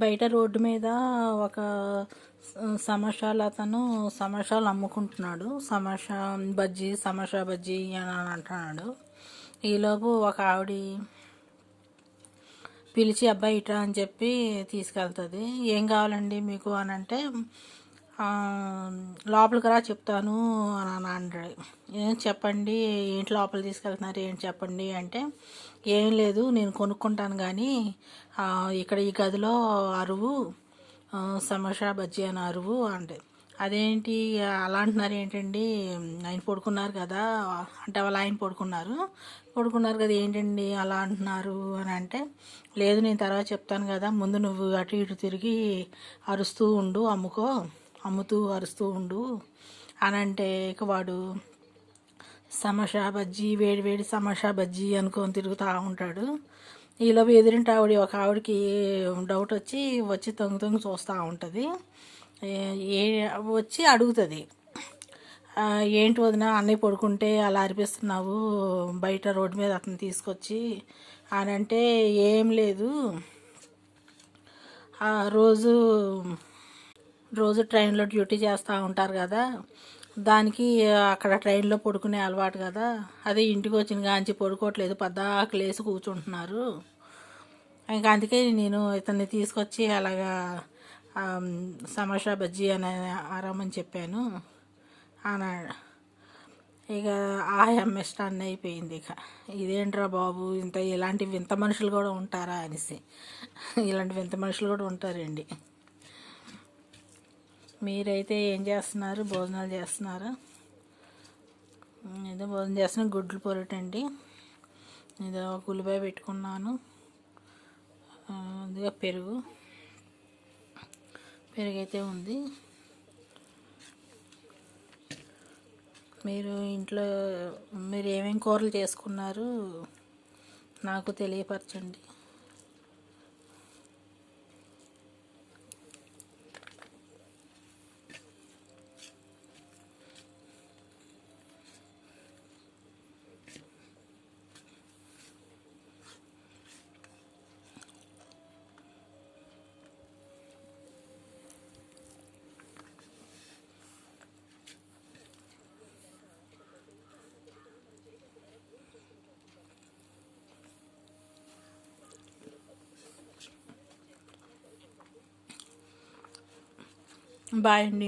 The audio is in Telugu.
బయట రోడ్డు మీద ఒక సమోసాలు అతను సమోసాలు అమ్ముకుంటున్నాడు. సమోసా బజ్జీ అని అంటున్నాడు. ఈలోపు ఒక ఆవిడ పిలిచి అబ్బాయి ఇట్రా అని చెప్పి తీసుకెళ్తుంది. ఏం కావాలండి మీకు అని అంటే, లోపలికి రా చెప్తాను అని అంటాడు. ఏం చెప్పండి, ఏంటి లోపల తీసుకెళ్తున్నారు, ఏంటి చెప్పండి అంటే, ఏం లేదు నేను కొనుక్కుంటాను కానీ ఇక్కడ ఈ గదిలో అరువు సమోసా బజ్జీ అని అరువు అంటే, అదేంటి అలా అంటున్నారు ఏంటండి, ఆయన పడుకున్నారు కదా అంటే, వాళ్ళ ఆయన పడుకున్నారు కదా ఏంటండి అలా అంటున్నారు అని అంటే, లేదు నేను తర్వాత చెప్తాను కదా, ముందు నువ్వు అటు ఇటు తిరిగి అరుస్తూ ఉండు, అమ్ముతూ అరుస్తూ ఉండు అని అంటే, ఇక వాడు సమోసా బజ్జీ వేడి వేడి సమోసా బజ్జీ అనుకొని తిరుగుతూ ఉంటాడు. ఈలోపు ఎదురింటి ఒక ఆవిడకి డౌట్ వచ్చి తొంగి చూస్తూ ఉంటుంది. వచ్చి అడుగుతుంది, ఏంటి వదిన అన్నయ్య పడుకుంటే అలా అరిపిస్తున్నావు బయట రోడ్డు మీద అతను తీసుకొచ్చి అని అంటే, ఏం లేదు రోజు ట్రైన్లో డ్యూటీ చేస్తూ ఉంటారు కదా, దానికి అక్కడ ట్రైన్లో పడుకునే అలవాటు కదా, అదే ఇంటికి వచ్చిన కాంచి పడుకోవట్లేదు, పద్దాక లేసి కూర్చుంటున్నారు, ఇంకా అందుకే నేను ఇతన్ని తీసుకొచ్చి అలాగా సమోసా బజ్జీ అని ఆరామని చెప్పాను అన్నాడు. ఇక ఇష్టాన్ని అయిపోయింది. ఇక ఇదేంట్రా బాబు, ఇలాంటి వింత మనుషులు కూడా ఉంటారా అనేసి. ఇలాంటి వింత మనుషులు కూడా ఉంటారండి. మీరైతే ఏం చేస్తున్నారు, భోజనాలు చేస్తున్నారా? ఏదో భోజనం చేస్తున్నా, గుడ్లు పొరటండి. ఏదో ఒక ఉల్లిపాయ పెట్టుకున్నాను, అదిగా పెరుగు అయితే ఉంది. మీరు ఇంట్లో ఏమేమి కూరలు చేసుకున్నారు నాకు తెలియపరచండి. బాయ్ అండి.